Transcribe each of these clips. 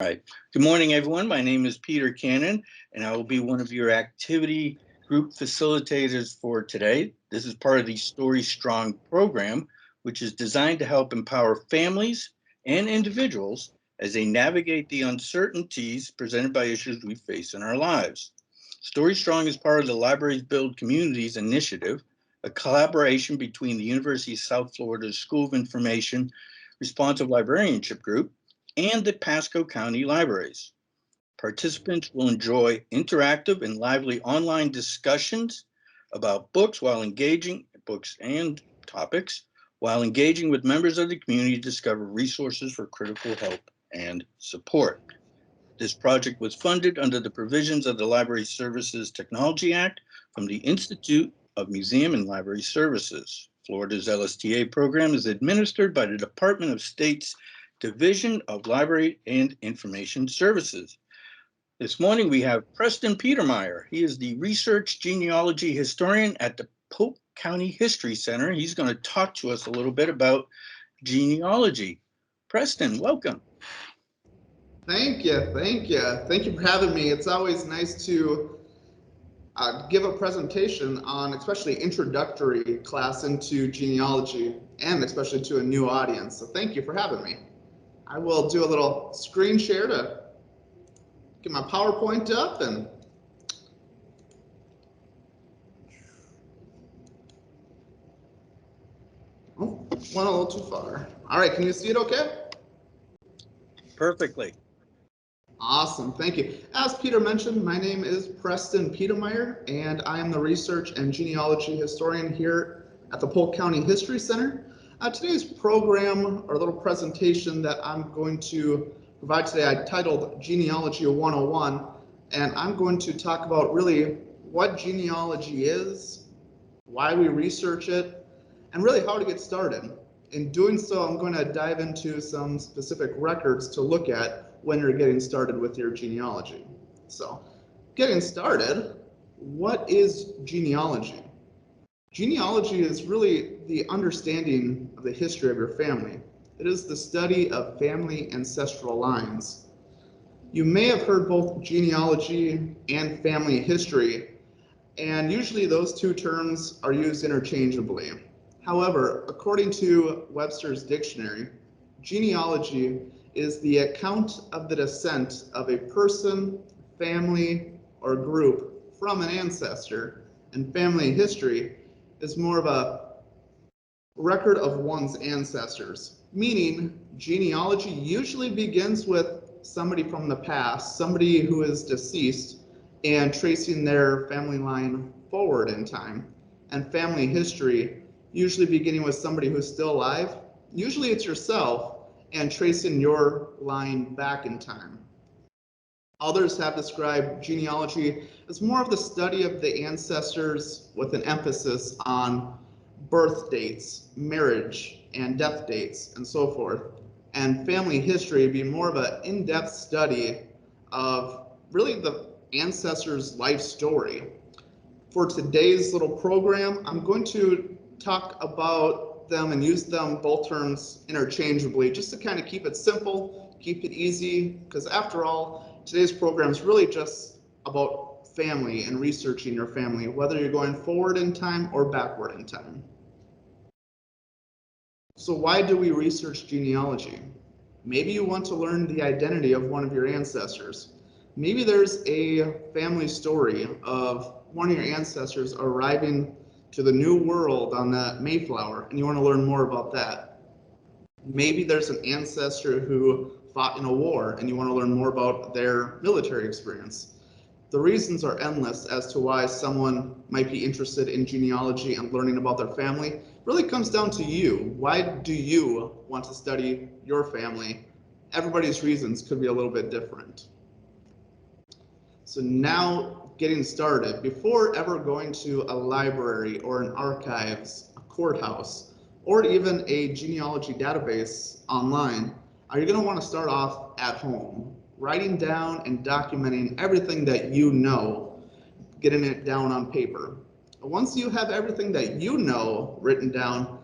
All right. Good morning, everyone. My name is Peter Cannon, and I will be one of your activity group facilitators for today. This is part of the Story Strong program, which is designed to help empower families and individuals as they navigate the uncertainties presented by issues we face in our lives. Story Strong is part of the Libraries Build Communities initiative, a collaboration between the University of South Florida's School of Information Responsive Librarianship Group and the Pasco County Libraries. Participants will enjoy interactive and lively online discussions about books and topics, while engaging with members of the community to discover resources for critical help and support. This project was funded under the provisions of the Library Services Technology Act from the Institute of Museum and Library Services. Florida's LSTA program is administered by the Department of State's Division of Library and Information Services. This morning we have Preston Petermeier. He is the Research Genealogy Historian at the Polk County History Center. He's going to talk to us a little bit about genealogy. Preston, welcome. Thank you. Thank you for having me. It's always nice to give a presentation on especially introductory class into genealogy and especially to a new audience. So thank you for having me. I will do a little screen share to get my PowerPoint up and went a little too far. All right, can you see it okay? Perfectly. Awesome, thank you. As Peter mentioned, my name is Preston Petermeier, and I am the Research and Genealogy Historian here at the Polk County History Center. Today's program, or little presentation that I'm going to provide today, I titled Genealogy 101, and I'm going to talk about really what genealogy is, why we research it, and really how to get started. In doing so, I'm going to dive into some specific records to look at when you're getting started with your genealogy. So, getting started, what is genealogy? Genealogy is really the understanding of the history of your family. It is the study of family ancestral lines. You may have heard both genealogy and family history, and usually those two terms are used interchangeably. However, according to Webster's dictionary, genealogy is the account of the descent of a person, family, or group from an ancestor, and family history is more of a record of one's ancestors, meaning genealogy usually begins with somebody from the past, somebody who is deceased, and tracing their family line forward in time, and family history usually beginning with somebody who's still alive. Usually it's yourself, and tracing your line back in time. Others have described genealogy as more of the study of the ancestors with an emphasis on birth dates, marriage, and death dates, and so forth. And family history being more of an in-depth study of really the ancestors' life story. For today's little program, I'm going to talk about them and use them both terms interchangeably just to kind of keep it simple, keep it easy, because after all, today's program is really just about family and researching your family, whether you're going forward in time or backward in time. So why do we research genealogy? Maybe you want to learn the identity of one of your ancestors. Maybe there's a family story of one of your ancestors arriving to the New World on the Mayflower, and you want to learn more about that. Maybe there's an ancestor who fought in a war, and you want to learn more about their military experience. The reasons are endless as to why someone might be interested in genealogy and learning about their family. It really comes down to you. Why do you want to study your family? Everybody's reasons could be a little bit different. So now getting started, before ever going to a library or an archives, a courthouse, or even a genealogy database online, are you going to want to start off at home, writing down and documenting everything that you know, getting it down on paper. Once you have everything that you know written down,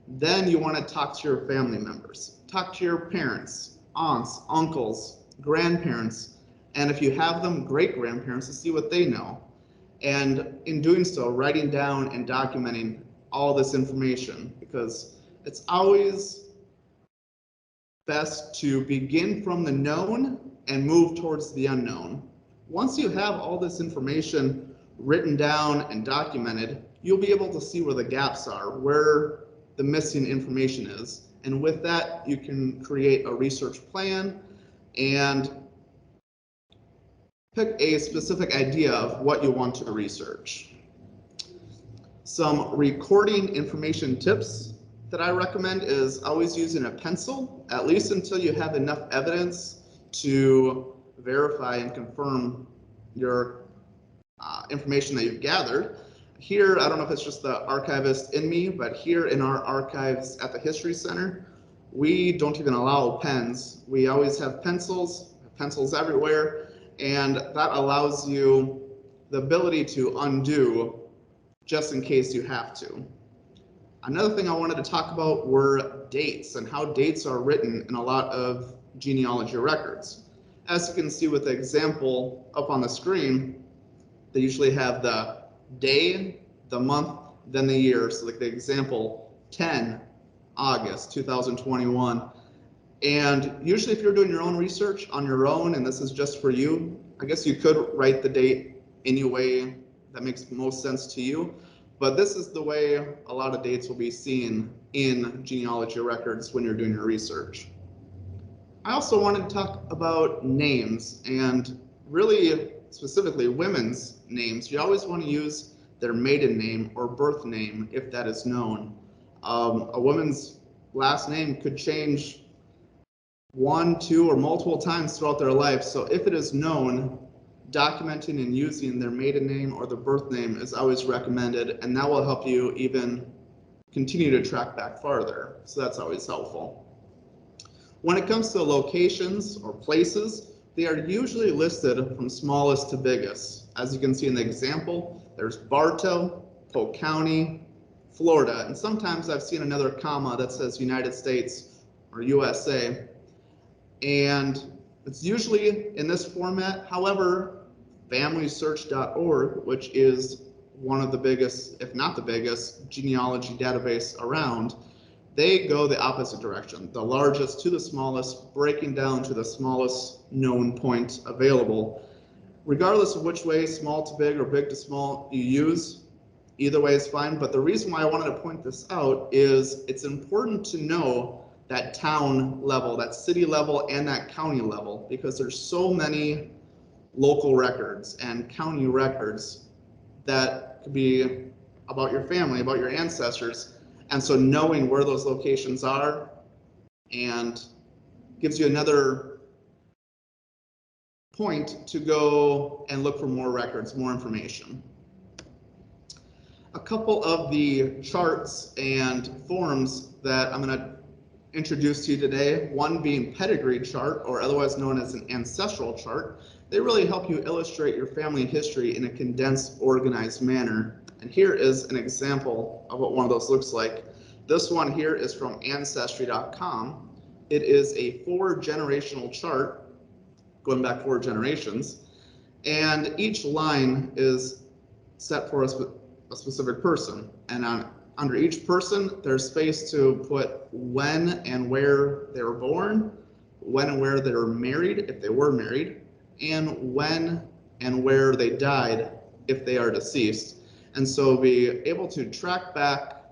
then you want to talk to your family members, talk to your parents, aunts, uncles, grandparents, and if you have them, great-grandparents, to see what they know. And in doing so, writing down and documenting all this information, because it's always best to begin from the known and move towards the unknown. Once you have all this information written down and documented, you'll be able to see where the gaps are, where the missing information is. And with that, you can create a research plan and pick a specific idea of what you want to research. Some recording information tips that I recommend is always using a pencil, at least until you have enough evidence to verify and confirm your information that you've gathered. Here, I don't know if it's just the archivist in me, but here in our archives at the History Center, we don't even allow pens. We always have pencils everywhere, and that allows you the ability to undo just in case you have to. Another thing I wanted to talk about were dates and how dates are written in a lot of genealogy records. As you can see with the example up on the screen, they usually have the day, the month, then the year. So like the example, 10 August 2021. And usually if you're doing your own research on your own, and this is just for you, I guess you could write the date any way that makes most sense to you. But this is the way a lot of dates will be seen in genealogy records when you're doing your research. I also wanted to talk about names, and really specifically women's names. You always want to use their maiden name or birth name if that is known. A woman's last name could change 1, 2, or multiple times throughout their life. So if it is known, documenting and using their maiden name or the birth name is always recommended, and that will help you even continue to track back farther. So that's always helpful. When it comes to locations or places, they are usually listed from smallest to biggest. As you can see in the example, there's Bartow, Polk County, Florida, and sometimes I've seen another comma that says United States or USA. And it's usually in this format. However, FamilySearch.org, which is one of the biggest, if not the biggest, genealogy database around, they go the opposite direction, the largest to the smallest, breaking down to the smallest known point available. Regardless of which way, small to big or big to small, you use, either way is fine. But the reason why I wanted to point this out is it's important to know that town level, that city level, and that county level, because there's so many local records and county records that could be about your family, about your ancestors. And so knowing where those locations are and gives you another point to go and look for more records, more information. A couple of the charts and forms that I'm going to introduce to you today, one being Pedigree Chart, or otherwise known as an ancestral chart. They really help you illustrate your family history in a condensed, organized manner. And here is an example of what one of those looks like. This one here is from Ancestry.com. It is a 4-generational chart, going back 4 generations, and each line is set for a specific person. And under each person, there's space to put when and where they were born, when and where they were married, if they were married, and when and where they died, if they are deceased. And so be able to track back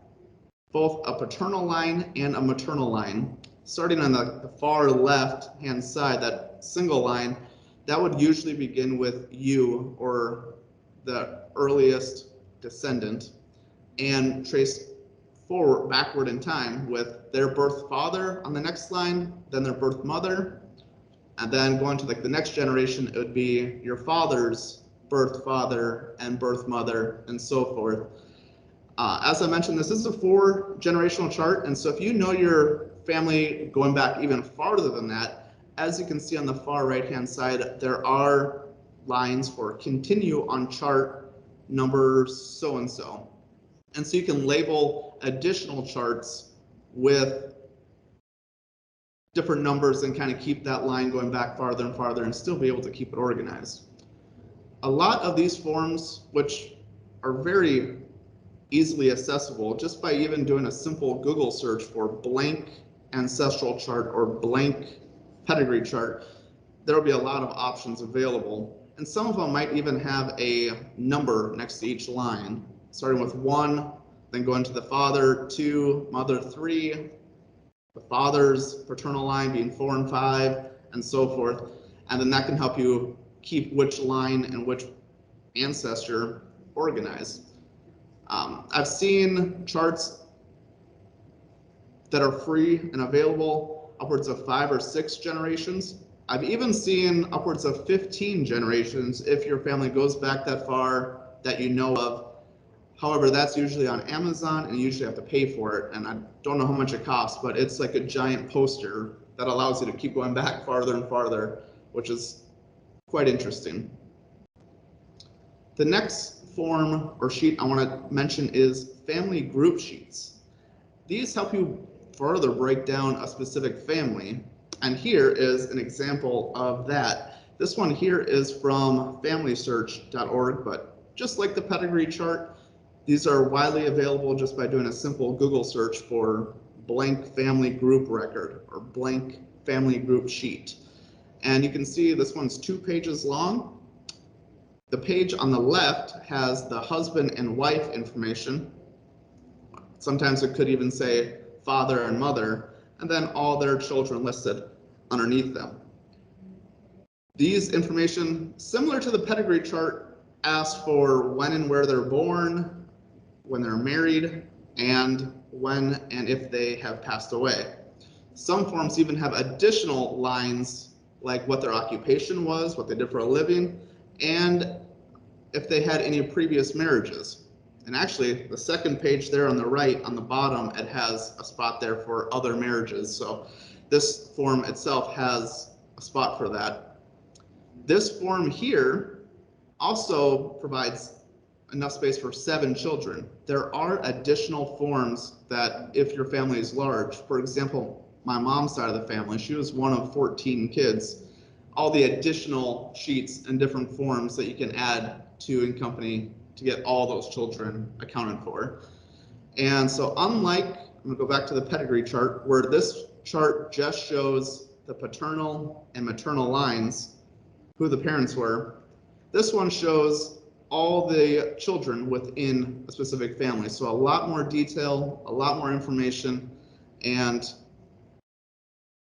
both a paternal line and a maternal line. Starting on the far left-hand side, that single line, that would usually begin with you, or the earliest descendant, and trace forward, backward in time with their birth father on the next line, then their birth mother, and then going to like the next generation, it would be your father's birth father and birth mother, and so forth. As I mentioned, this is a 4-generational chart, and so if you know your family going back even farther than that, as you can see on the far right-hand side, there are lines for continue on chart number so-and-so. And so you can label additional charts with different numbers and kind of keep that line going back farther and farther and still be able to keep it organized. A lot of these forms, which are very easily accessible just by even doing a simple Google search for blank ancestral chart or blank pedigree chart, there will be a lot of options available. And some of them might even have a number next to each line, starting with 1, then going to the father, 2, mother, 3, the father's paternal line being 4 and 5, and so forth. And then that can help you keep which line and which ancestor organized. I've seen charts that are free and available upwards of 5 or 6 generations. I've even seen upwards of 15 generations if your family goes back that far that you know of. However, that's usually on Amazon and you usually have to pay for it. And I don't know how much it costs, but it's like a giant poster that allows you to keep going back farther and farther, which is quite interesting. The next form or sheet I want to mention is family group sheets. These help you further break down a specific family. And here is an example of that. This one here is from FamilySearch.org, but just like the pedigree chart, these are widely available just by doing a simple Google search for blank family group record or blank family group sheet. And you can see this one's 2 pages long. The page on the left has the husband and wife information. Sometimes it could even say father and mother, and then all their children listed underneath them. These information, similar to the pedigree chart, asks for when and where they're born, when they're married, and when and if they have passed away. Some forms even have additional lines like what their occupation was, what they did for a living, and if they had any previous marriages. And actually, the second page there on the right, on the bottom, it has a spot there for other marriages. So this form itself has a spot for that. This form here also provides enough space for 7 children. There are additional forms that if your family is large, for example, my mom's side of the family, she was one of 14 kids, all the additional sheets and different forms that you can add to Incompany to get all those children accounted for. And so unlike, I'm gonna go back to the pedigree chart, where this chart just shows the paternal and maternal lines, who the parents were, this one shows all the children within a specific family. So a lot more detail, a lot more information, and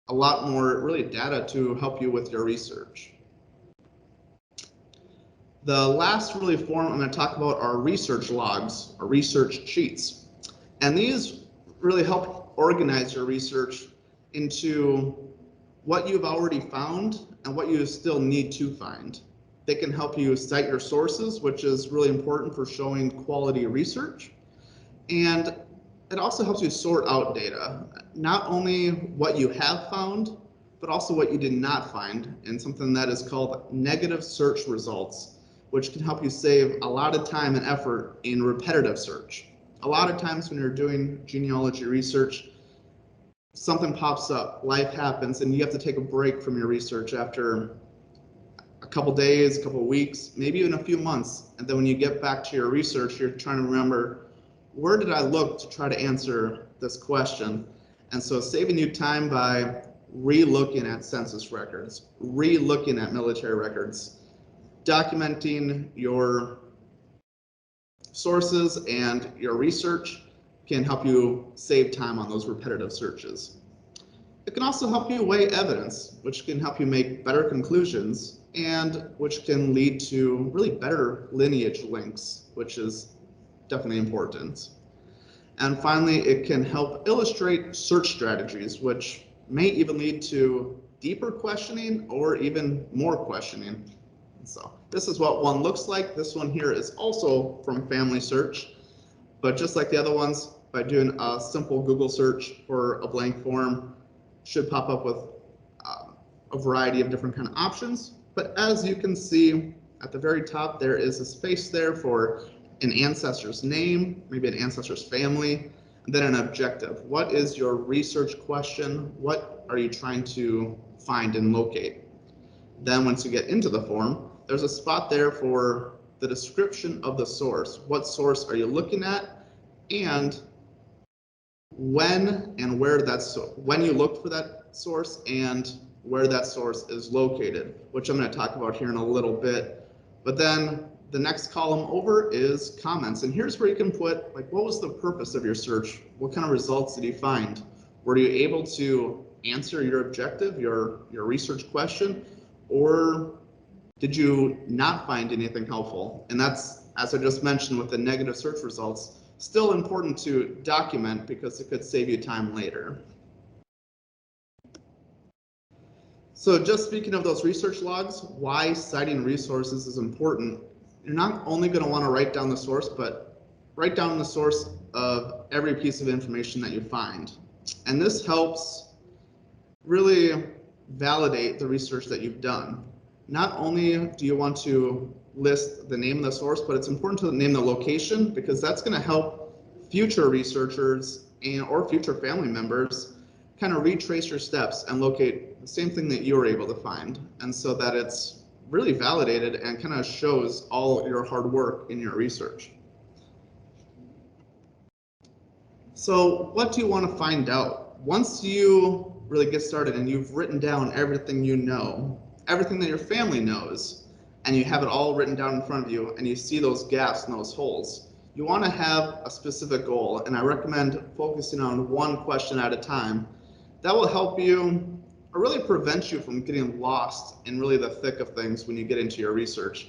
a lot more really data to help you with your research. The last really form I'm going to talk about are research logs or research sheets. And these really help organize your research into what you've already found and what you still need to find. They can help you cite your sources, which is really important for showing quality research. And it also helps you sort out data, not only what you have found, but also what you did not find, in something that is called negative search results, which can help you save a lot of time and effort in repetitive search. A lot of times when you're doing genealogy research, something pops up, life happens, and you have to take a break from your research after a couple days, a couple weeks, maybe even a few months. And then when you get back to your research, you're trying to remember, where did I look to try to answer this question? And so saving you time by re-looking at census records, re-looking at military records, documenting your sources and your research can help you save time on those repetitive searches. It can also help you weigh evidence, which can help you make better conclusions and which can lead to really better lineage links, which is definitely important. And finally, it can help illustrate search strategies, which may even lead to deeper questioning or even more questioning. So this is what one looks like. This one here is also from Family Search, but just like the other ones, by doing a simple Google search for a blank form, should pop up with a variety of different kind of options. But as you can see at the very top, there is a space there for an ancestor's name, maybe an ancestor's family, And then an objective. What is your research question? What are you trying to find and locate? Then once you get into the form, there's a spot there for the description of the source. What source are you looking at? And when and where when you looked for that source and where that source is located, which I'm going to talk about here in a little bit. But then the next column over is comments, and here's where you can put, like, what was the purpose of your search? What kind of results did you find? Were you able to answer your objective, your research question, or did you not find anything helpful? And that's, as I just mentioned with the negative search results, still important to document because it could save you time later. So just speaking of those research logs, why citing resources is important. You're not only going to want to write down the source, but write down the source of every piece of information that you find. And this helps really validate the research that you've done. Not only do you want to list the name of the source, but it's important to name the location, because that's going to help future researchers or future family members kind of retrace your steps and locate the same thing that you were able to find. And so that it's really validated and kind of shows all your hard work in your research. So what do you want to find out? Once you really get started and you've written down everything you know, everything that your family knows, and you have it all written down in front of you, and you see those gaps and those holes, you want to have a specific goal. And I recommend focusing on one question at a time. That will help you, or really prevent you from getting lost in really the thick of things when you get into your research.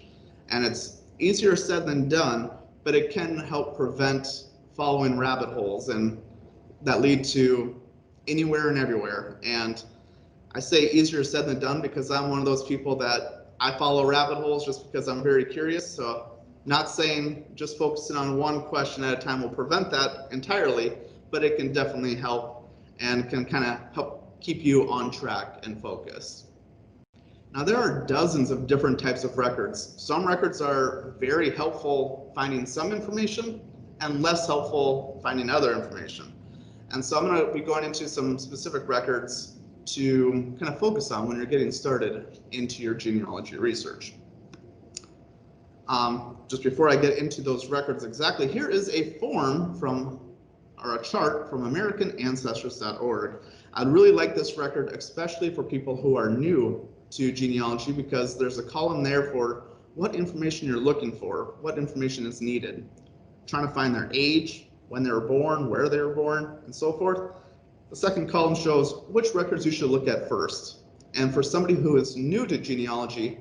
And it's easier said than done, but it can help prevent following rabbit holes and that lead to anywhere and everywhere. And I say easier said than done because I'm one of those people that I follow rabbit holes just because I'm very curious. So not saying just focusing on one question at a time will prevent that entirely, but it can definitely help and can kind of help keep you on track and focused. Now, there are dozens of different types of records. Some records are very helpful finding some information and less helpful finding other information. And so I'm going to be going into some specific records to kind of focus on when you're getting started into your genealogy research. Just before I get into those records exactly, here is a form or a chart from AmericanAncestors.org. I'd really like this record, especially for people who are new to genealogy, because there's a column there for what information you're looking for, what information is needed. Trying to find their age, when they were born, where they were born, and so forth. The second column shows which records you should look at first. And for somebody who is new to genealogy,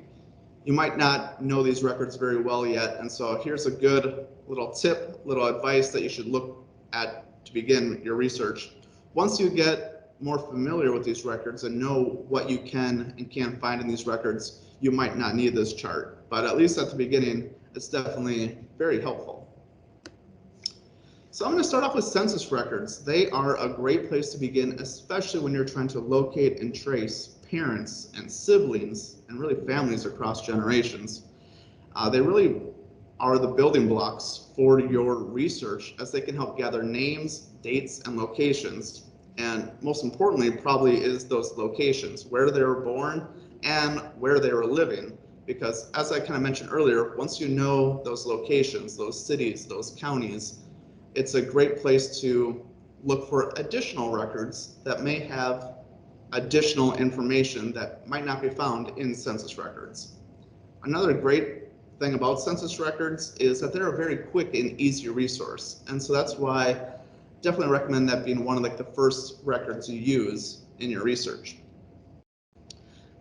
you might not know these records very well yet. And so here's a good little tip, little advice that you should look at to begin your research. Once you get more familiar with these records and know what you can and can't find in these records, you might not need this chart. But at least at the beginning, it's definitely very helpful. So I'm going to start off with census records. They are a great place to begin, especially when you're trying to locate and trace parents and siblings and really families across generations. They really are the building blocks for your research, as they can help gather names, dates, and locations. And most importantly, probably is those locations, where they were born and where they were living. Because as I kind of mentioned earlier, once you know those locations, those cities, those counties, it's a great place to look for additional records that may have additional information that might not be found in census records. Another great thing about census records is that they're a very quick and easy resource. And so that's why I definitely recommend that being one of the first records you use in your research.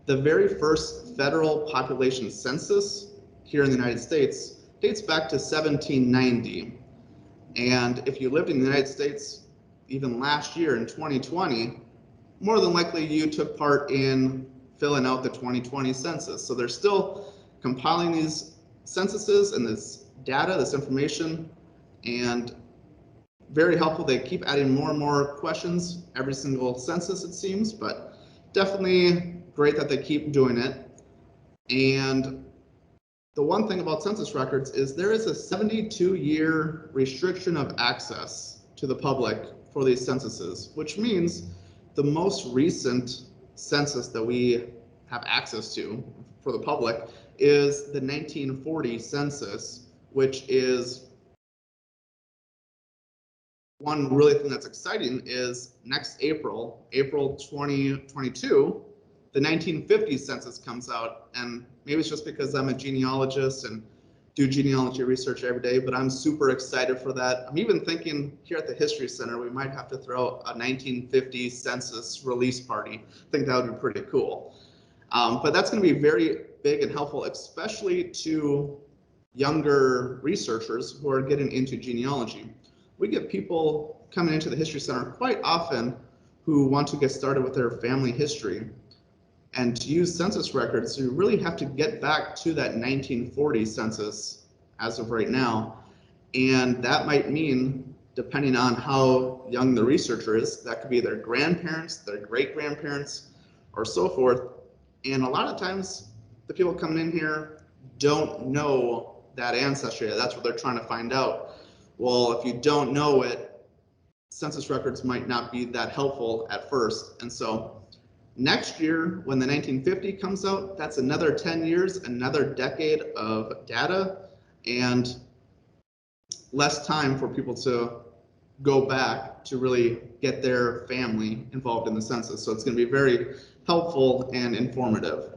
The very first federal population census here in the United States dates back to 1790. And if you lived in the United States even last year in 2020, more than likely you took part in filling out the 2020 census. So they're still compiling these censuses and this data, this information, and very helpful. They keep adding more and more questions every single census, it seems, but definitely great that they keep doing it. And the one thing about census records is there is a 72-year restriction of access to the public for these censuses, which means the most recent census that we have access to for the public is the 1940 census, which is one really thing that's exciting is next April 2022, the 1950 census comes out, and maybe it's just because I'm a genealogist and do genealogy research every day, but I'm super excited for that. I'm even thinking here at the History Center, we might have to throw a 1950 census release party. I think that would be pretty cool. But that's going to be very big and helpful, especially to younger researchers who are getting into genealogy. We get people coming into the History Center quite often who want to get started with their family history. And to use census records, you really have to get back to that 1940 census as of right now. And that might mean, depending on how young the researcher is, that could be their grandparents, their great-grandparents, or so forth. And a lot of times, the people coming in here don't know that ancestry. That's what they're trying to find out. Well, if you don't know it, census records might not be that helpful at first. And so next year, when the 1950 comes out, that's another 10 years, another decade of data, and less time for people to go back to really get their family involved in the census. So it's going to be very helpful and informative.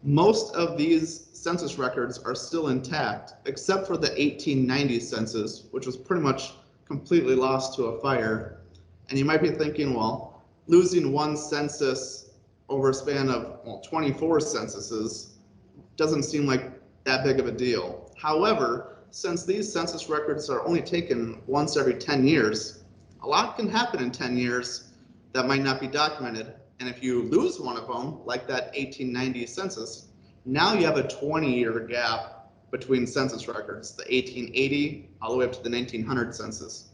Most of these census records are still intact, except for the 1890 census, which was pretty much completely lost to a fire. And you might be thinking, well, losing one census over a span of 24 censuses doesn't seem like that big of a deal. However, since these census records are only taken once every 10 years, a lot can happen in 10 years that might not be documented. And if you lose one of them, like that 1890 census, now you have a 20-year gap between census records, the 1880 all the way up to the 1900 census.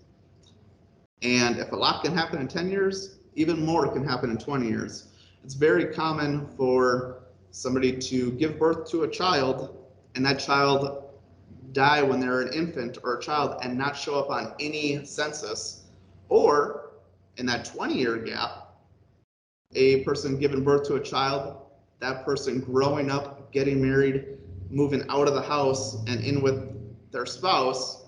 And if a lot can happen in 10 years, even more can happen in 20 years. It's very common for somebody to give birth to a child and that child die when they're an infant or a child and not show up on any census, or in that 20-year gap, a person giving birth to a child, that person growing up, getting married, moving out of the house and in with their spouse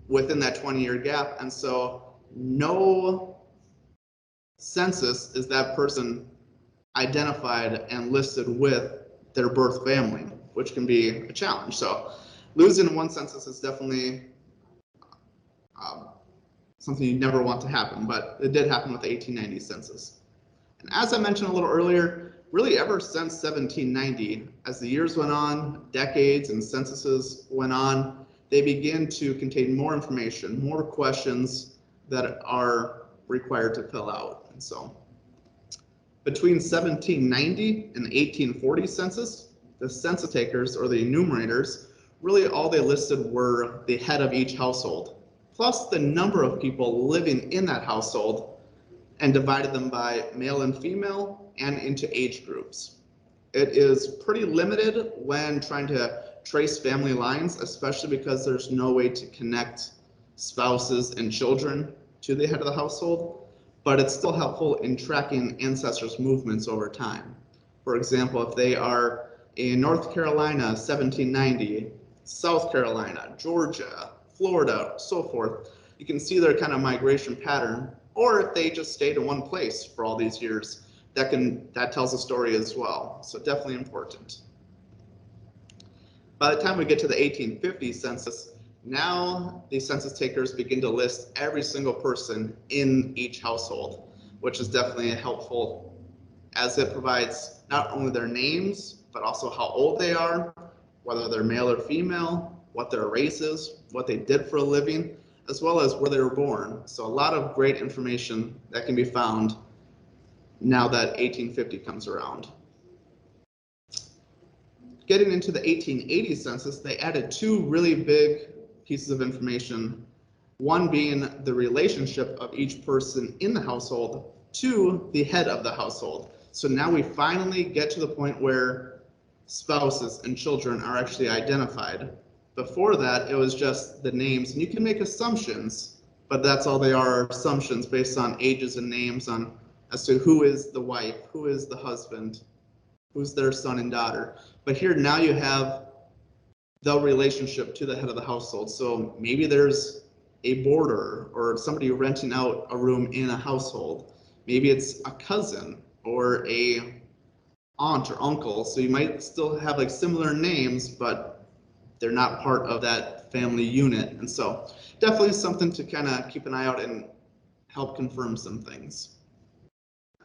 within that 20-year gap. And so no census is that person identified and listed with their birth family, which can be a challenge. So losing one census is definitely something you never want to happen, but it did happen with the 1890 census. And as I mentioned a little earlier, really ever since 1790, as the years went on, decades and censuses went on, they began to contain more information, more questions that are required to fill out. And so between 1790 and the 1840 census, the census takers or the enumerators, really all they listed were the head of each household, plus the number of people living in that household, and divided them by male and female and into age groups. It is pretty limited when trying to trace family lines, especially because there's no way to connect spouses and children to the head of the household, but it's still helpful in tracking ancestors' movements over time. For example, if they are in North Carolina, 1790, South Carolina, Georgia, Florida, so forth, you can see their kind of migration pattern. Or if they just stayed in one place for all these years, that tells a story as well. So definitely important. By the time we get to the 1850 census, now the census takers begin to list every single person in each household, which is definitely helpful as it provides not only their names, but also how old they are, whether they're male or female, what their race is, what they did for a living, as well as where they were born. So a lot of great information that can be found now that 1850 comes around. Getting into the 1880 census, they added two really big pieces of information, one being the relationship of each person in the household to the head of the household. So now we finally get to the point where spouses and children are actually identified. Before that, it was just the names, and you can make assumptions, but that's all they are assumptions based on ages and names as to who is the wife, who is the husband, who's their son and daughter. But here now you have the relationship to the head of the household. So maybe there's a boarder or somebody renting out a room in a household. Maybe it's a cousin or a aunt or uncle. So you might still have like similar names, but they're not part of that family unit. And so definitely something to kind of keep an eye out and help confirm some things.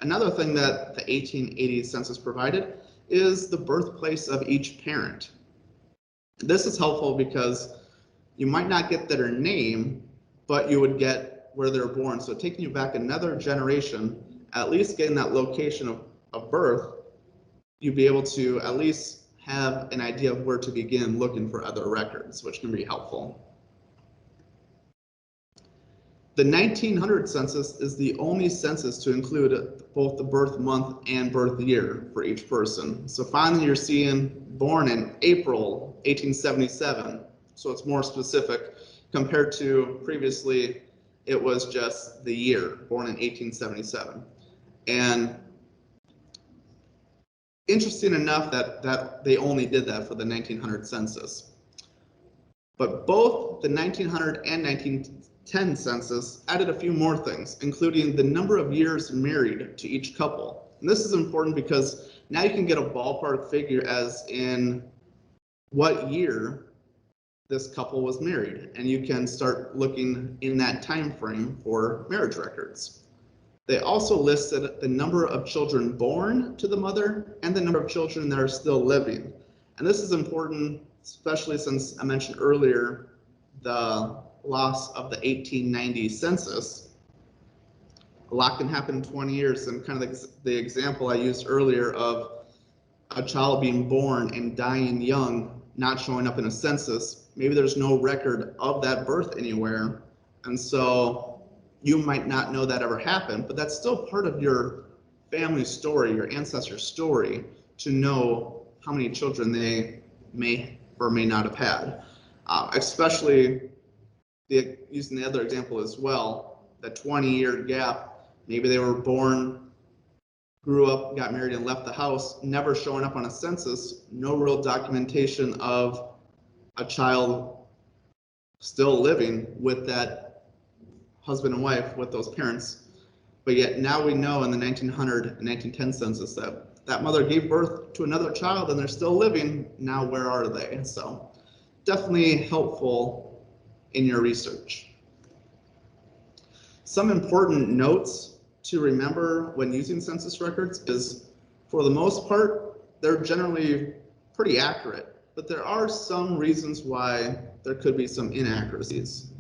Another thing that the 1880 census provided is the birthplace of each parent. This is helpful because you might not get their name, but you would get where they're born. So taking you back another generation, at least getting that location of birth, you'd be able to at least have an idea of where to begin looking for other records, which can be helpful. The 1900 census is the only census to include both the birth month and birth year for each person. So finally you're seeing born in April 1877, so it's more specific compared to previously it was just the year, born in 1877. And interesting enough that they only did that for the 1900 census. But both the 1900 and 1910 census added a few more things, including the number of years married to each couple. And this is important because now you can get a ballpark figure as in what year this couple was married, and you can start looking in that time frame for marriage records. They also listed the number of children born to the mother and the number of children that are still living. And this is important, especially since I mentioned earlier the loss of the 1890 census. A lot can happen in 20 years, and kind of the example I used earlier of a child being born and dying young, not showing up in a census. Maybe there's no record of that birth anywhere, and so you might not know that ever happened, but that's still part of your family story, your ancestor story, to know how many children they may or may not have had. Especially using the other example as well, the 20-year gap. Maybe they were born, grew up, got married, and left the house, never showing up on a census, no real documentation of a child still living with that husband and wife, with those parents. But yet now we know in the 1900 and 1910 census that that mother gave birth to another child and they're still living. Now where are they? So definitely helpful in your research. Some important notes to remember when using census records is, for the most part, they're generally pretty accurate, but there are some reasons why there could be some inaccuracies.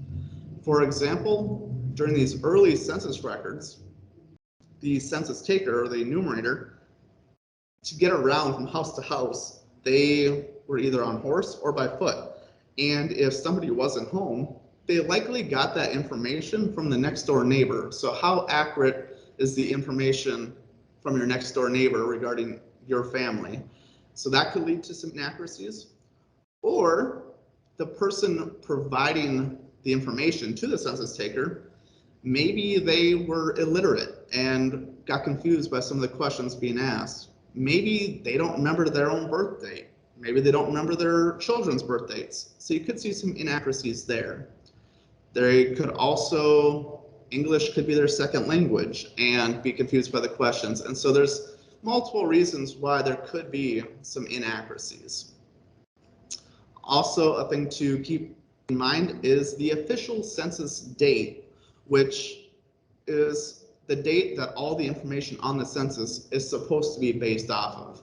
For example, during these early census records, the census taker or the enumerator, to get around from house to house, they were either on horse or by foot. And if somebody wasn't home, they likely got that information from the next door neighbor. So how accurate is the information from your next door neighbor regarding your family? So that could lead to some inaccuracies. Or the person providing the information to the census taker, maybe they were illiterate and got confused by some of the questions being asked. Maybe they don't remember their own birth date. Maybe they don't remember their children's birth dates. So you could see some inaccuracies there. They could also, English could be their second language and be confused by the questions. And so there's multiple reasons why there could be some inaccuracies. Also, a thing to keep in mind is the official census date, which is the date that all the information on the census is supposed to be based off of.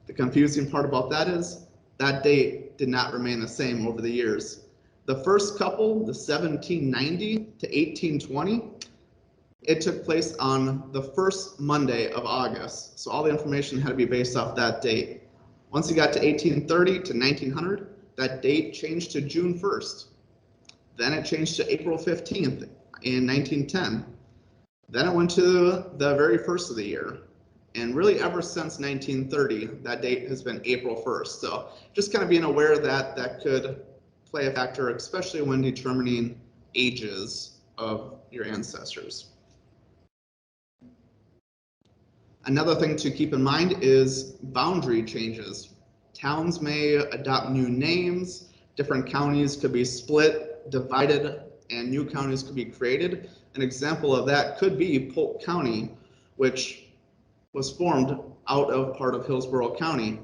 The confusing part about that is that date did not remain the same over the years. The first couple, the 1790 to 1820, it took place on the first Monday of August. So all the information had to be based off that date. Once you got to 1830 to 1900, that date changed to June 1st. Then it changed to April 15th in 1910. Then it went to the very first of the year. And really ever since 1930, that date has been April 1st. So just kind of being aware that that could play a factor, especially when determining ages of your ancestors. Another thing to keep in mind is boundary changes. Towns may adopt new names, different counties could be split, divided, and new counties could be created. An example of that could be Polk County, which was formed out of part of Hillsborough County.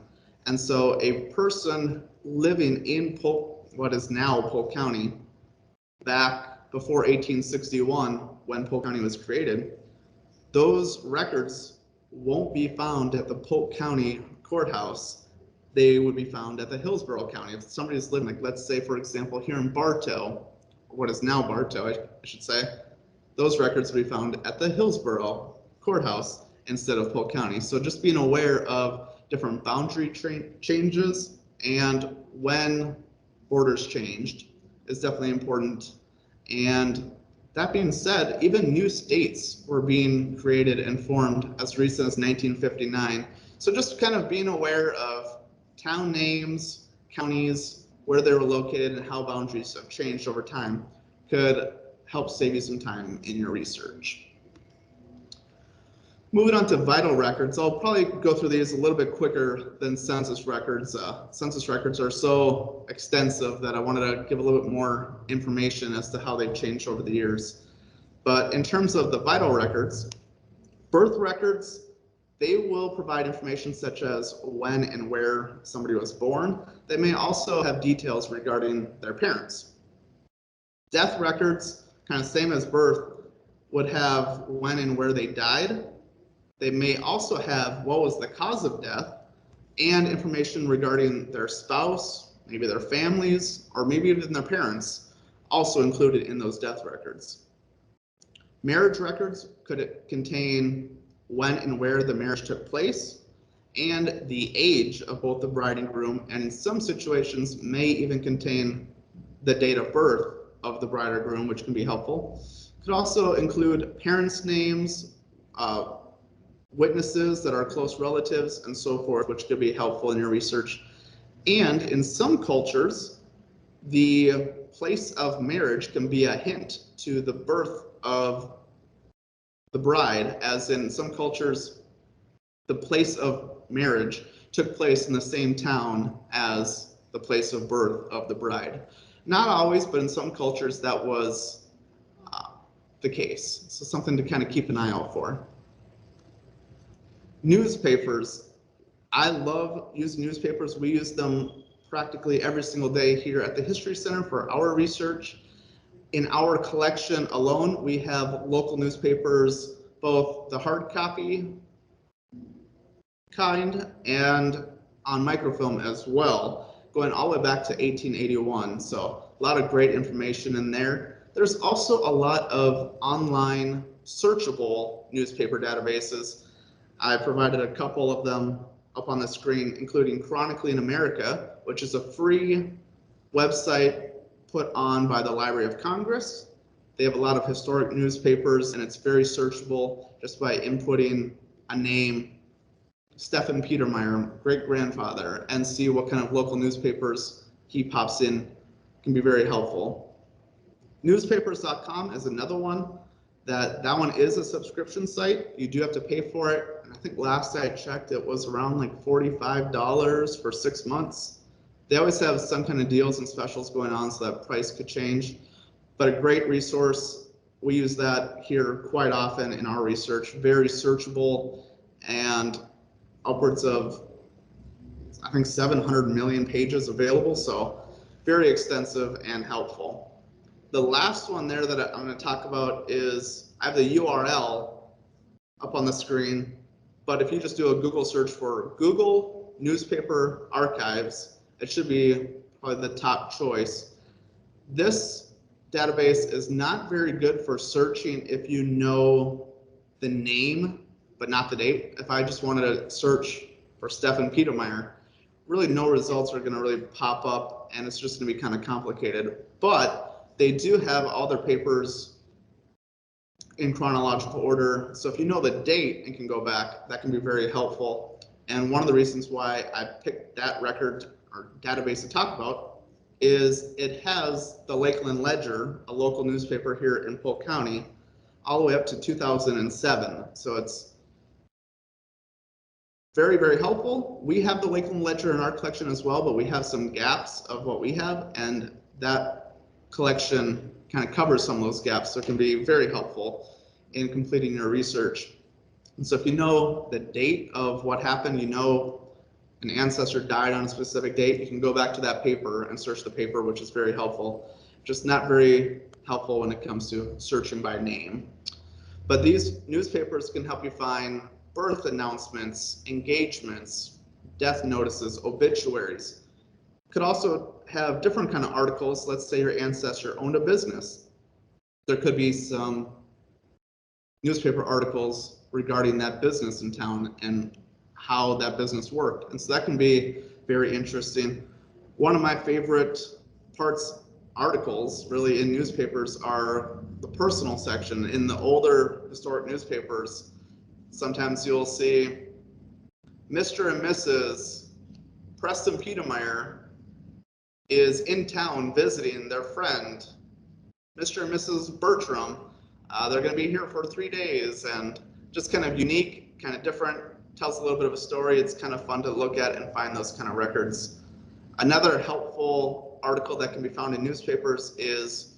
And so a person living in Polk, what is now Polk County, back before 1861, when Polk County was created, those records won't be found at the Polk County courthouse. They would be found at the Hillsborough County. If somebody's living, like let's say, for example, here in Bartow, what is now Bartow, I should say, those records would be found at the Hillsborough courthouse instead of Polk County. So just being aware of different boundary changes and when borders changed is definitely important. And that being said, even new states were being created and formed as recent as 1959. So just kind of being aware of town names, counties, where they were located, and how boundaries have changed over time could help save you some time in your research. Moving on to vital records, I'll probably go through these a little bit quicker than census records. Census records are so extensive that I wanted to give a little bit more information as to how they've changed over the years. But in terms of the vital records, birth records, they will provide information such as when and where somebody was born. They may also have details regarding their parents. Death records, kind of same as birth, would have when and where they died. They may also have what was the cause of death and information regarding their spouse, maybe their families, or maybe even their parents, also included in those death records. Marriage records could contain when and where the marriage took place and the age of both the bride and groom, and in some situations may even contain the date of birth of the bride or groom, which can be helpful. It could also include parents' names, witnesses that are close relatives, and so forth, which could be helpful in your research. And in some cultures, the place of marriage can be a hint to the birth of the bride, as in some cultures, the place of marriage took place in the same town as the place of birth of the bride. Not always, but in some cultures that was the case. So something to kind of keep an eye out for. Newspapers. I love using newspapers. We use them practically every single day here at the History Center for our research. In our collection alone, we have local newspapers, both the hard copy kind and on microfilm as well, going all the way back to 1881. So a lot of great information in there. There's also a lot of online searchable newspaper databases. I provided a couple of them up on the screen, including Chronically in America, which is a free website put on by the Library of Congress. They have a lot of historic newspapers, and it's very searchable just by inputting a name, Preston Petermeier, great-grandfather, and see what kind of local newspapers he pops in. Can be very helpful. Newspapers.com is another one. That one is a subscription site. You do have to pay for it. And I think last I checked, it was around like $45 for 6 months. They always have some kind of deals and specials going on, so that price could change. But a great resource. We use that here quite often in our research. Very searchable, and upwards of, I think, 700 million pages available. So very extensive and helpful. The last one there that I'm going to talk about is, I have the URL up on the screen, but if you just do a Google search for Google Newspaper Archives, it should be probably the top choice. This database is not very good for searching if you know the name, but not the date. If I just wanted to search for Preston Petermeier, really no results are going to really pop up, and it's just going to be kind of complicated. But they do have all their papers in chronological order. So if you know the date and can go back, that can be very helpful. And one of the reasons why I picked that record or database to talk about is it has the Lakeland Ledger, a local newspaper here in Polk County, all the way up to 2007. So it's very, very helpful. We have the Lakeland Ledger in our collection as well, but we have some gaps of what we have, and that collection kind of covers some of those gaps, so it can be very helpful in completing your research. And so if you know the date of what happened, you know an ancestor died on a specific date, you can go back to that paper and search the paper, which is very helpful. Just not very helpful when it comes to searching by name. But these newspapers can help you find birth announcements, engagements, death notices, obituaries. Could also have different kind of articles. Let's say your ancestor owned a business. There could be some newspaper articles regarding that business in town and how that business worked. And so that can be very interesting. One of my favorite articles really in newspapers are the personal section. In the older historic newspapers, sometimes you'll see Mr. and Mrs. Preston Petermeier is in town visiting their friend, Mr. and Mrs. Bertram. They're going to be here for 3 days, and just kind of unique, kind of different, tells a little bit of a story. It's kind of fun to look at and find those kind of records. Another helpful article that can be found in newspapers is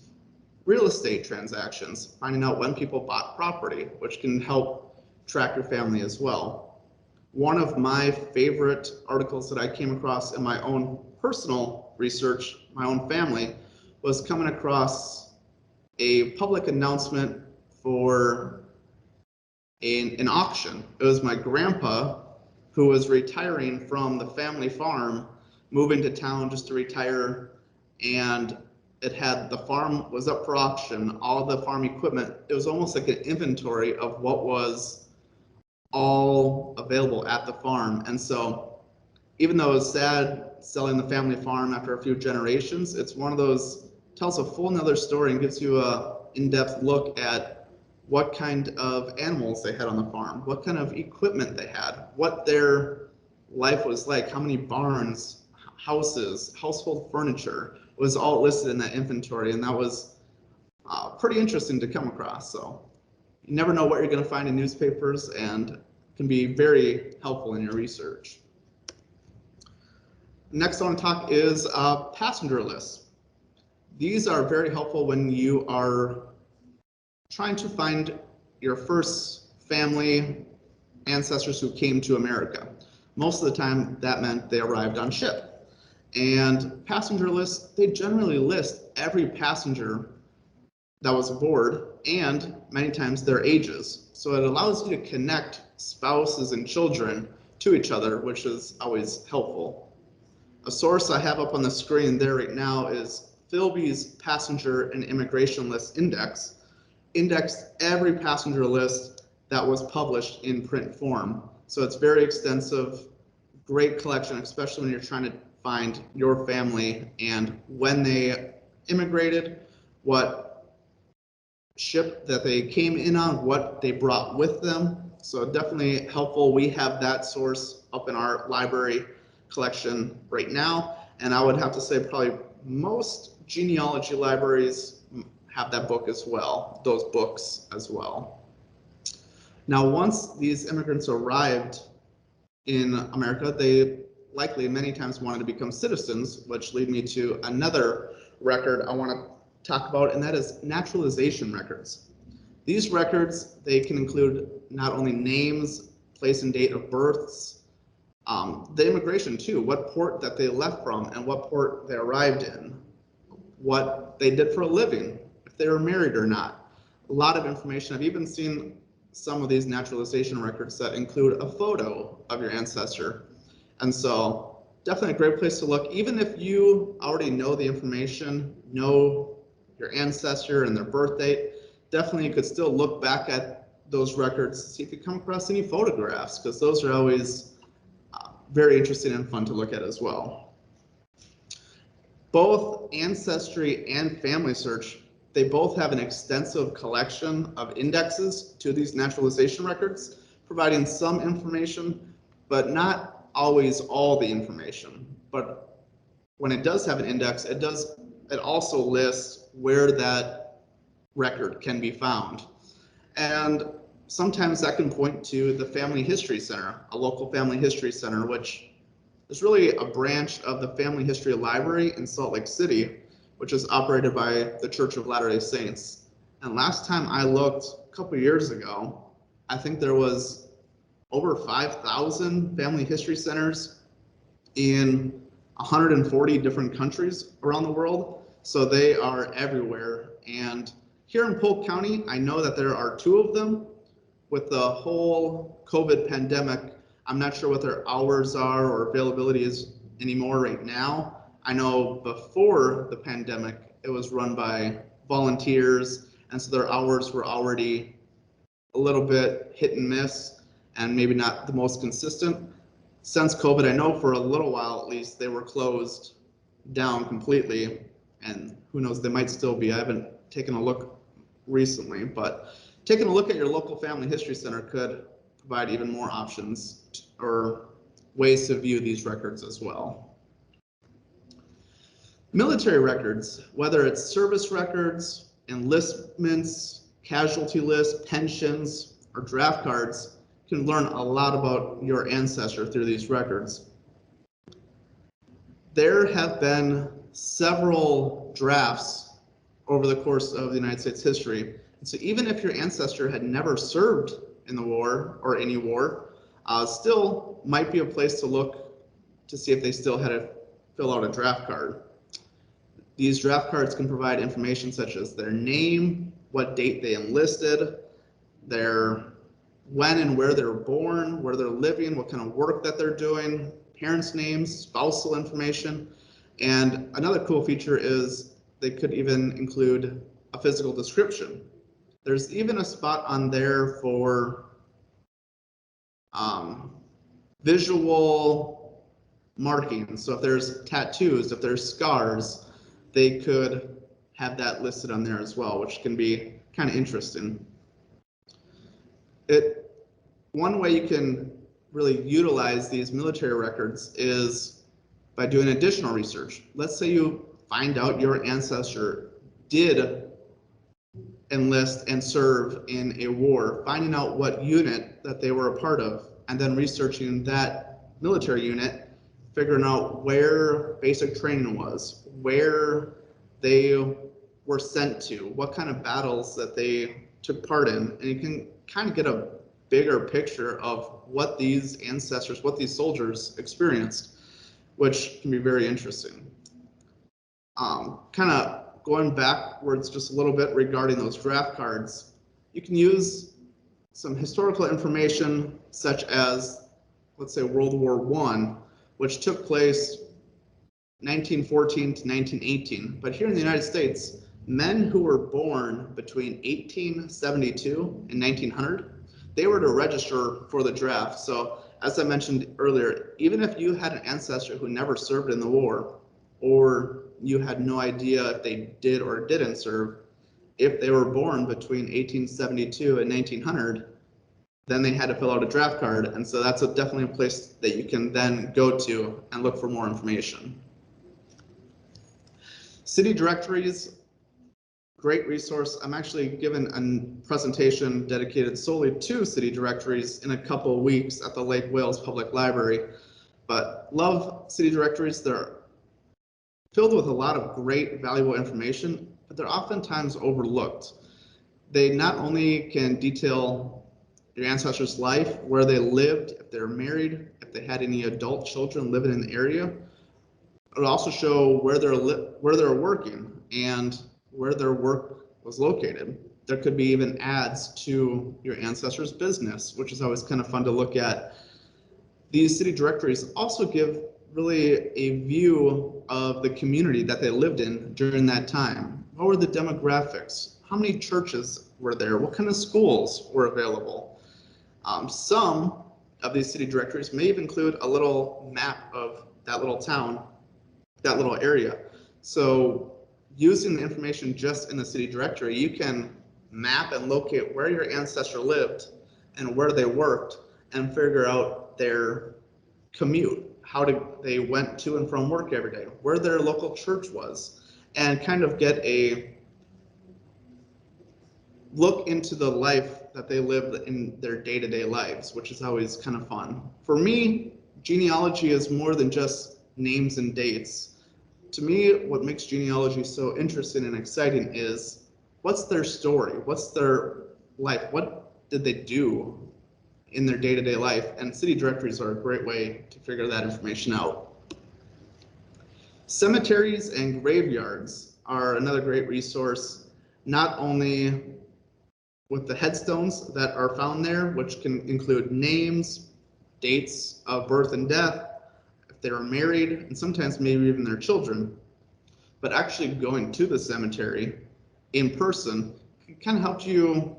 real estate transactions, finding out when people bought property, which can help track your family as well. One of my favorite articles that I came across in my own personal research, my own family, was coming across a public announcement for an auction. It was my grandpa who was retiring from the family farm, moving to town just to retire, and it had, the farm was up for auction, all the farm equipment. It was almost like an inventory of what was all available at the farm. And so even though it's sad selling the family farm after a few generations, it's one of those, tells a full nother story and gives you a in-depth look at what kind of animals they had on the farm, what kind of equipment they had, what their life was like, how many barns, houses, household furniture was all listed in that inventory. And that was pretty interesting to come across. So you never know what you're going to find in newspapers, and can be very helpful in your research. Next I want to talk is passenger lists. These are very helpful when you are trying to find your first family ancestors who came to America. Most of the time that meant they arrived on ship. And passenger lists, they generally list every passenger that was aboard and many times their ages. So it allows you to connect spouses and children to each other, which is always helpful. A source I have up on the screen there right now is Philby's Passenger and Immigration List Index. Indexed every passenger list that was published in print form. So it's very extensive, great collection, especially when you're trying to find your family and when they immigrated, what ship that they came in on, what they brought with them. So definitely helpful. We have that source up in our library collection right now. And I would have to say probably most genealogy libraries have that book as well, those books as well. Now, once these immigrants arrived in America, they likely many times wanted to become citizens, which lead me to another record I want to talk about, and that is naturalization records. These records, they can include not only names, place and date of births, the immigration too, what port that they left from and what port they arrived in, what they did for a living, if they were married or not. A lot of information. I've even seen some of these naturalization records that include a photo of your ancestor. And so definitely a great place to look. Even if you already know the information, know your ancestor and their birth date, definitely you could still look back at those records, see if you come across any photographs, because those are always very interesting and fun to look at as well. Both Ancestry and Family Search, they both have an extensive collection of indexes to these naturalization records, providing some information, but not always all the information. But when it does have an index, it also lists where that record can be found. And sometimes that can point to the Family History Center, a local family history center, which is really a branch of the Family History Library in Salt Lake City, which is operated by the Church of Latter-day Saints. And last time I looked, a couple years ago, I think there was over 5,000 family history centers in 140 different countries around the world. So they are everywhere. And here in Polk County, I know that there are 2 of them. With the whole COVID pandemic, I'm not sure what their hours are or availability is anymore right now. I know before the pandemic, it was run by volunteers, and so their hours were already a little bit hit and miss and maybe not the most consistent. Since COVID, I know for a little while at least, they were closed down completely, and who knows, they might still be. I haven't taken a look recently, but taking a look at your local family history center could provide even more options or ways to view these records as well. Military records, whether it's service records, enlistments, casualty lists, pensions, or draft cards, can learn a lot about your ancestor through these records. There have been several drafts over the course of the United States history. And so even if your ancestor had never served in the war or any war, still might be a place to look to see if they still had to fill out a draft card. These draft cards can provide information such as their name, what date they enlisted, their when and where they're born, where they're living, what kind of work that they're doing, parents' names, spousal information. And another cool feature is they could even include a physical description. There's even a spot on there for visual markings. So if there's tattoos, if there's scars, they could have that listed on there as well, which can be kind of interesting. One way you can really utilize these military records is by doing additional research. Let's say you find out your ancestor did enlist and serve in a war, finding out what unit that they were a part of, and then researching that military unit, figuring out where basic training was, where they were sent to, what kind of battles that they took part in, and you can kind of get a bigger picture of what these ancestors, what these soldiers experienced, which can be very interesting. Kind of going backwards just a little bit regarding those draft cards, you can use some historical information such as, let's say, World War I, which took place 1914 to 1918. But here in the United States, men who were born between 1872 and 1900, they were to register for the draft. So as I mentioned earlier, even if you had an ancestor who never served in the war, or you had no idea if they did or didn't serve, if they were born between 1872 and 1900, then they had to fill out a draft card. And so that's definitely a place that you can then go to and look for more information. City directories, great resource. I'm actually giving a presentation dedicated solely to city directories in a couple of weeks at the Lake Wales Public Library. But love city directories. They're filled with a lot of great, valuable information, but they're oftentimes overlooked. They not only can detail your ancestors' life, where they lived, if they're married, if they had any adult children living in the area. It'll also show where they're working and where their work was located. There could be even ads to your ancestors' business, which is always kind of fun to look at. These city directories also give really a view of the community that they lived in during that time. What were the demographics? How many churches were there? What kind of schools were available? Some of these city directories may even include a little map of that little town, that little area. So using the information just in the city directory, you can map and locate where your ancestor lived and where they worked and figure out their commute. how they went to and from work every day, where their local church was, and kind of get a look into the life that they lived in their day-to-day lives, which is always kind of fun. For me, genealogy is more than just names and dates. To me, what makes genealogy so interesting and exciting is what's their story? What's their life? What did they do in their day-to-day life? And city directories are a great way to figure that information out. Cemeteries and graveyards are another great resource, not only with the headstones that are found there, which can include names, dates of birth and death, if they were married, and sometimes maybe even their children. But actually going to the cemetery in person can kind of help you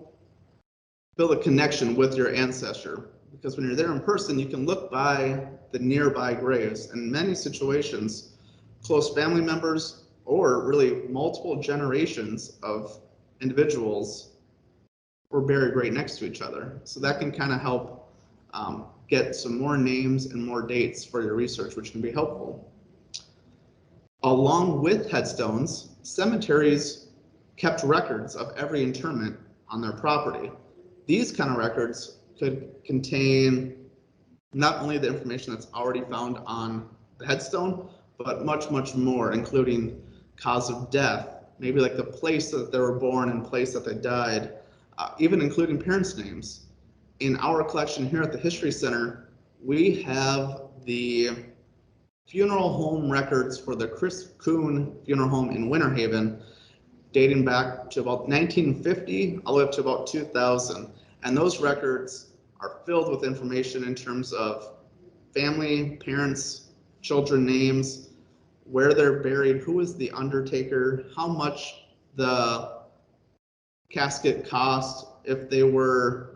build a connection with your ancestor. Because when you're there in person, you can look by the nearby graves. And in many situations, close family members or really multiple generations of individuals were buried right next to each other. So that can kind of help get some more names and more dates for your research, which can be helpful. Along with headstones, cemeteries kept records of every interment on their property. These kind of records could contain not only the information that's already found on the headstone, but much, much more, including cause of death, maybe like the place that they were born and place that they died, even including parents' names. In our collection here at the History Center, we have the funeral home records for the Chris Kuhn Funeral Home in Winter Haven, dating back to about 1950 all the way up to about 2000. And those records are filled with information in terms of family, parents, children names, where they're buried, who is the undertaker, how much the casket cost, if they were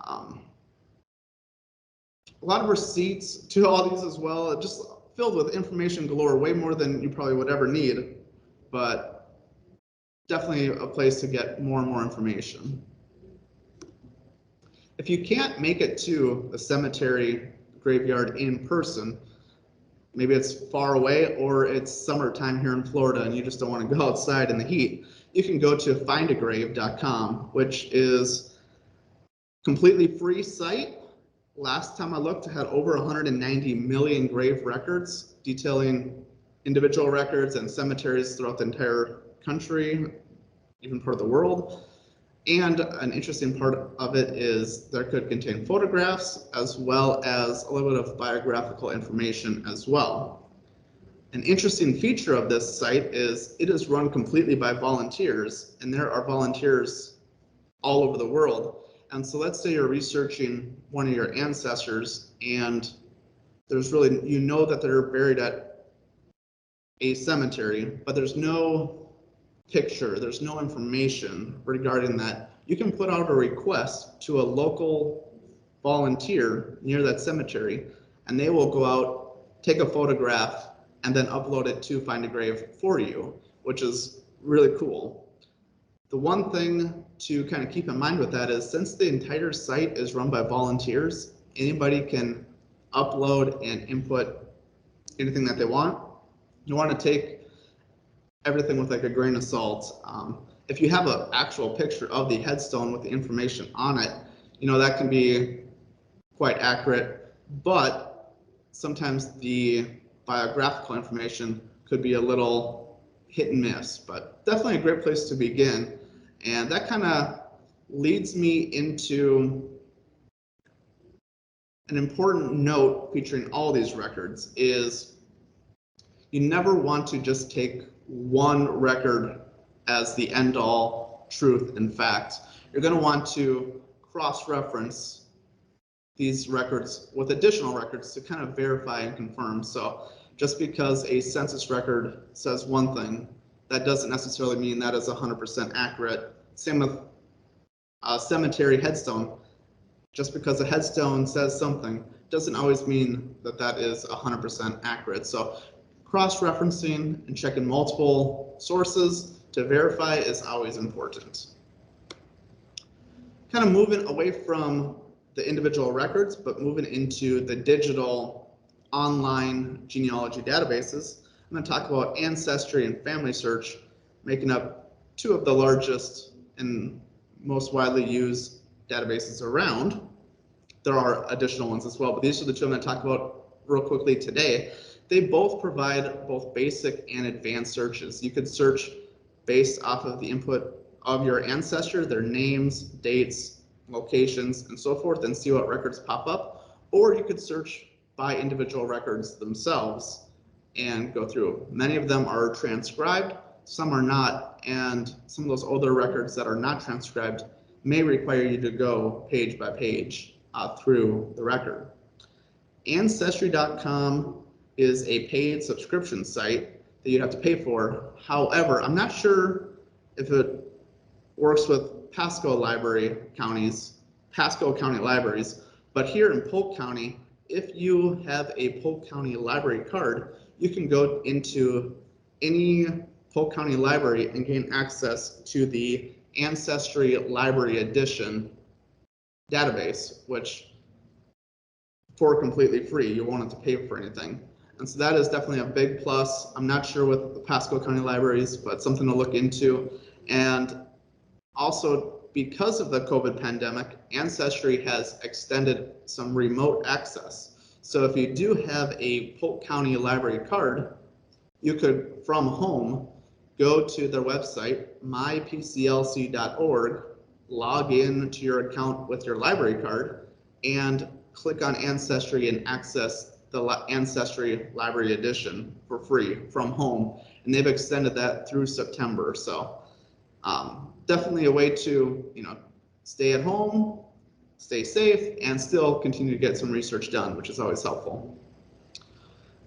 a lot of receipts to all these as well, just filled with information galore, way more than you probably would ever need, but definitely a place to get more and more information. If you can't make it to the cemetery graveyard in person, maybe it's far away or it's summertime here in Florida and you just don't want to go outside in the heat, you can go to FindAGrave.com, which is a completely free site. Last time I looked, it had over 190 million grave records detailing individual records and cemeteries throughout the entire country, even part of the world. And an interesting part of it is there could contain photographs as well as a little bit of biographical information as well. An interesting feature of this site is it is run completely by volunteers, and there are volunteers all over the world. And so let's say you're researching one of your ancestors and there's really, you know that they're buried at a cemetery, but there's no picture, there's no information regarding that. You can put out a request to a local volunteer near that cemetery, and they will go out, take a photograph, and then upload it to FindAGrave for you, which is really cool. The one thing to kind of keep in mind with that is since the entire site is run by volunteers, anybody can upload and input anything that they want. You want to take everything with like a grain of salt. If you have an actual picture of the headstone with the information on it, you know, that can be quite accurate, but sometimes the biographical information could be a little hit and miss, but definitely a great place to begin. And that kind of leads me into an important note featuring all these records is you never want to just take one record as the end-all truth and fact. You're going to want to cross-reference these records with additional records to kind of verify and confirm. So just because a census record says one thing, that doesn't necessarily mean that is 100% accurate. Same with a cemetery headstone. Just because a headstone says something doesn't always mean that that is 100% accurate. So cross-referencing and checking multiple sources to verify is always important. Kind of moving away from the individual records, but moving into the digital online genealogy databases. I'm going to talk about Ancestry and Family Search, making up two of the largest and most widely used databases around. There are additional ones as well, but these are the two I'm going to talk about real quickly today. They both provide both basic and advanced searches. You could search based off of the input of your ancestor, their names, dates, locations, and so forth, and see what records pop up. Or you could search by individual records themselves and go through. Many of them are transcribed, some are not, and some of those older records that are not transcribed may require you to go page by page through the record. Ancestry.com is a paid subscription site that you'd have to pay for. However, I'm not sure if it works with Pasco County libraries, but here in Polk County, if you have a Polk County library card, you can go into any Polk County library and gain access to the Ancestry Library Edition database, which for completely free, you won't have to pay for anything. And so that is definitely a big plus. I'm not sure with the Pasco County libraries, but something to look into. And also, because of the COVID pandemic, Ancestry has extended some remote access. So if you do have a Polk County library card, you could, from home, go to their website, mypclc.org, log in to your account with your library card, and click on Ancestry and access the Ancestry Library Edition for free from home. And they've extended that through September. So definitely a way to, stay at home, stay safe, and still continue to get some research done, which is always helpful.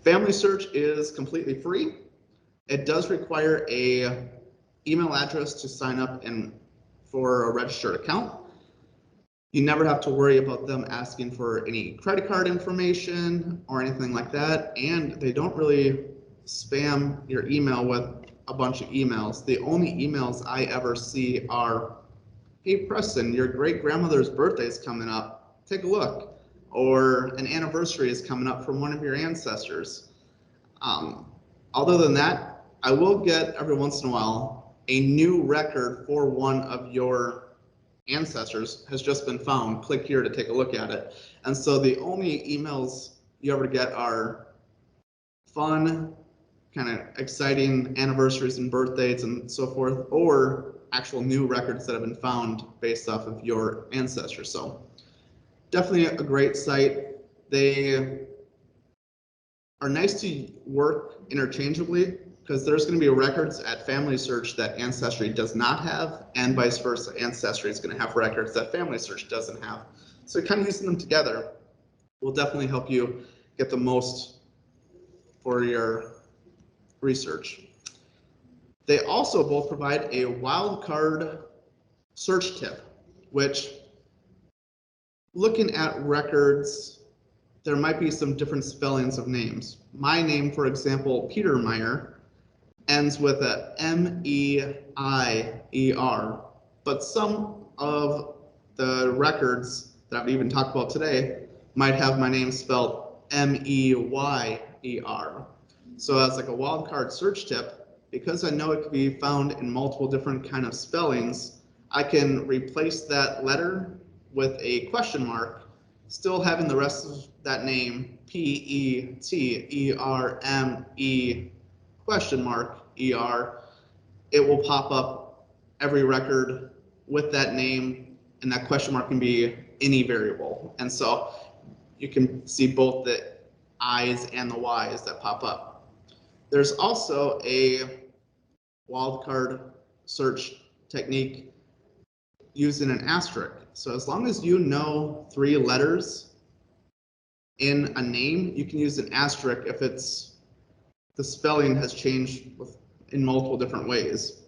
Family Search is completely free. It does require an email address to sign up for a registered account. You never have to worry about them asking for any credit card information or anything like that, and they don't really spam your email with a bunch of emails. The only emails I ever see are, "Hey Preston, your great grandmother's birthday is coming up. Take a look." Or an anniversary is coming up from one of your ancestors. Other than that, I will get every once in a while a new record for one of your ancestors has just been found. Click here to take a look at it. And so the only emails you ever get are fun, kind of exciting anniversaries and birthdays and so forth, or actual new records that have been found based off of your ancestors. So definitely a great site. They are nice to work interchangeably because there's going to be records at Family Search that Ancestry does not have, and vice versa. Ancestry is going to have records that Family Search doesn't have. So kind of using them together will definitely help you get the most for your research. They also both provide a wildcard search tip, which, looking at records, there might be some different spellings of names. My name, for example, Petermeier, ends with a M-E-I-E-R, but some of the records that I've even talked about today might have my name spelled M-E-Y-E-R. So as like a wildcard search tip, because I know it can be found in multiple different kind of spellings, I can replace that letter with a question mark, still having the rest of that name, P-E-T-E-R-M-E question mark E-R. It will pop up every record with that name, and that question mark can be any variable. And so you can see both the I's and the Y's that pop up. There's also a wildcard search technique using an asterisk. So as long as you know 3 letters in a name, you can use an asterisk if the spelling has changed in multiple different ways.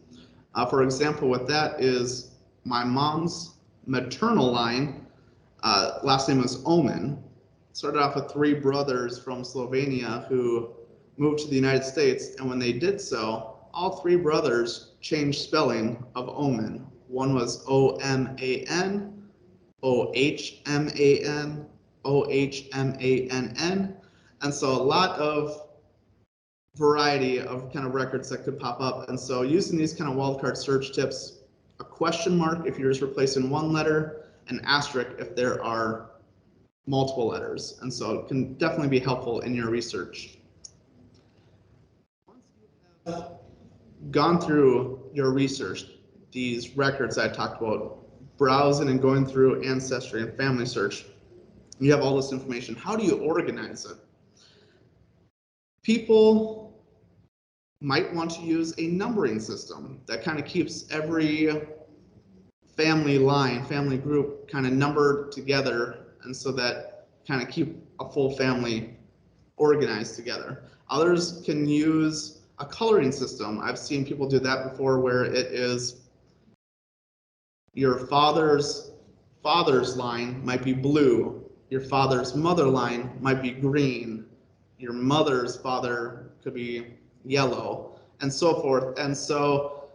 For example, what that is, my mom's maternal line, last name was Omen, started off with 3 brothers from Slovenia who moved to the United States, and when they did so, all 3 brothers changed spelling of Omen. One was O-M-A-N, O-H-M-A-N, O-H-M-A-N-N, And so a lot of variety of kind of records that could pop up. And so using these kind of wildcard search tips, a question mark if you're just replacing one letter, an asterisk if there are multiple letters. And so it can definitely be helpful in your research. Once you have gone through your research, these records I talked about, browsing and going through Ancestry and Family Search, you have all this information. How do you organize it? People might want to use a numbering system that kind of keeps every family line, family group kind of numbered together, and so that kind of keep a full family organized together. Others can use a coloring system. I've seen people do that before, where it is your father's line might be blue, your father's mother line might be green, your mother's father could be yellow, and so forth. And so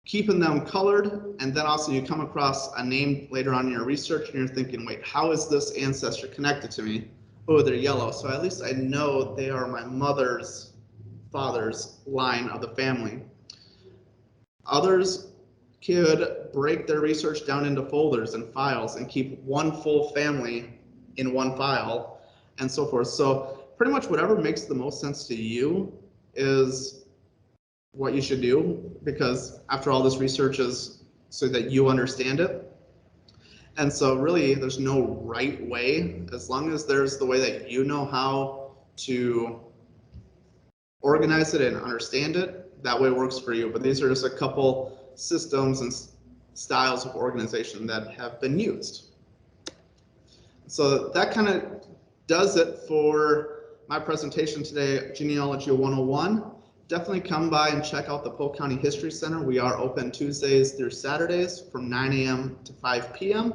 keeping them colored, and then also you come across a name later on in your research and you're thinking, wait, how is this ancestor connected to me? Oh, they're yellow, so at least I know they are my mother's father's line of the family. Others could break their research down into folders and files and keep one full family in one file and so forth. So pretty much whatever makes the most sense to you is what you should do, because after all, this research is so that you understand it. And so really there's no right way, as long as there's the way that you know how to organize it and understand it, that way works for you. But these are just a couple systems and styles of organization that have been used. So that kind of does it for my presentation today, Genealogy 101. Definitely come by and check out the Polk County History Center. We are open Tuesdays through Saturdays from 9 a.m. to 5 p.m.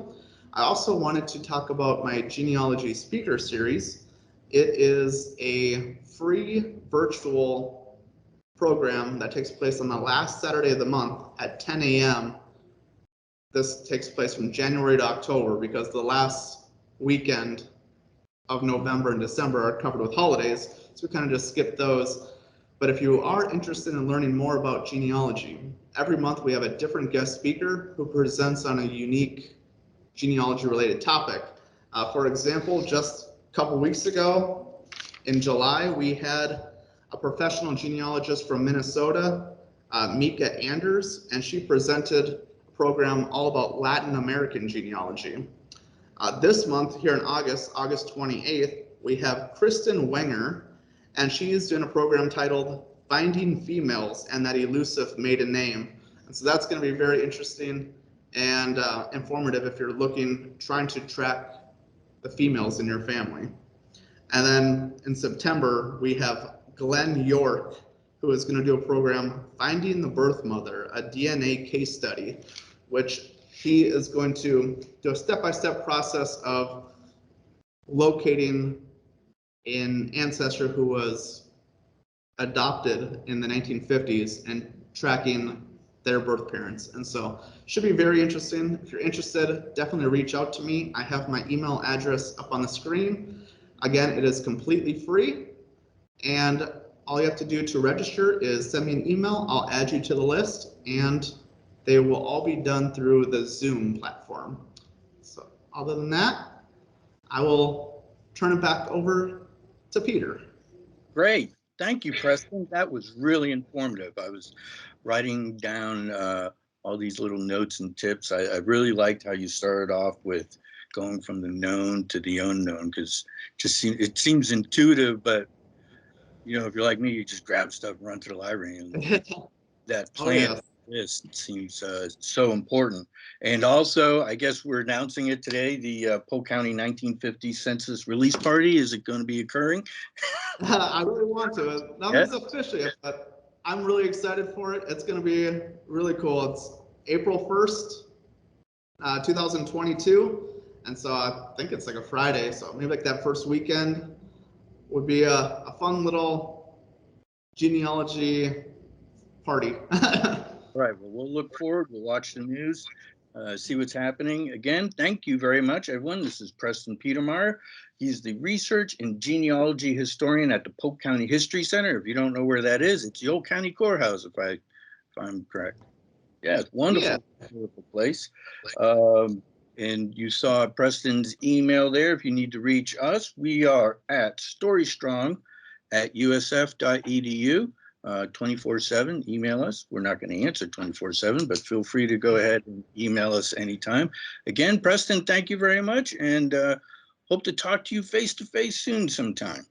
I also wanted to talk about my genealogy speaker series. It is a free virtual program that takes place on the last Saturday of the month at 10 a.m. This takes place from January to October, because the last weekend of November and December are covered with holidays, so we kind of just skip those. But if you are interested in learning more about genealogy, every month we have a different guest speaker who presents on a unique genealogy related topic. For example, just a couple weeks ago in July, we had a professional genealogist from Minnesota, Mika Anders, and she presented a program all about Latin American genealogy. This month here in August 28th, we have Kristen Wenger, and she is doing a program titled Finding Females and That Elusive Maiden Name. And so that's going to be very interesting and informative if you're trying to track the females in your family. And then in September, we have Glenn York, who is going to do a program, Finding the Birth Mother, a DNA case study, which he is going to do a step-by-step process of locating an ancestor who was adopted in the 1950s and tracking their birth parents. And so should be very interesting. If you're interested, definitely reach out to me. I have my email address up on the screen. Again, it is completely free, and all you have to do to register is send me an email. I'll add you to the list, and they will all be done through the Zoom platform. So other than that, I will turn it back over to Peter. Great. Thank you, Preston. That was really informative. I was writing down all these little notes and tips. I really liked how you started off with going from the known to the unknown, because it seems intuitive, but if you're like me, you just grab stuff and run to the library, and that plan list seems so important. And also, I guess we're announcing it today, the Polk County 1950 Census release party. Is it going to be occurring? I really want to. Nothing's official yet, but I'm really excited for it. It's going to be really cool. It's April 1st, 2022. And so I think it's like a Friday. So maybe like that first weekend would be a fun little genealogy party. All right. Well, we'll look forward. We'll watch the news. see what's happening. Again, thank you very much, everyone. This is Preston Petermeier. He's the Research and Genealogy Historian at the Polk County History Center. If you don't know where that is, it's the old county courthouse, if I'm correct. Yeah, it's wonderful, wonderful place. And you saw Preston's email there. If you need to reach us, we are at storystrong@usf.edu. 24/7, email us. We're not going to answer 24/7, but feel free to go ahead and email us anytime. Again, Preston, thank you very much, and hope to talk to you face to face soon sometime.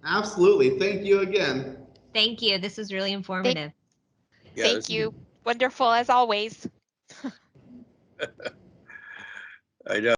Absolutely. Thank you again. Thank you. This was really informative. Thank you. Wonderful as always. I know.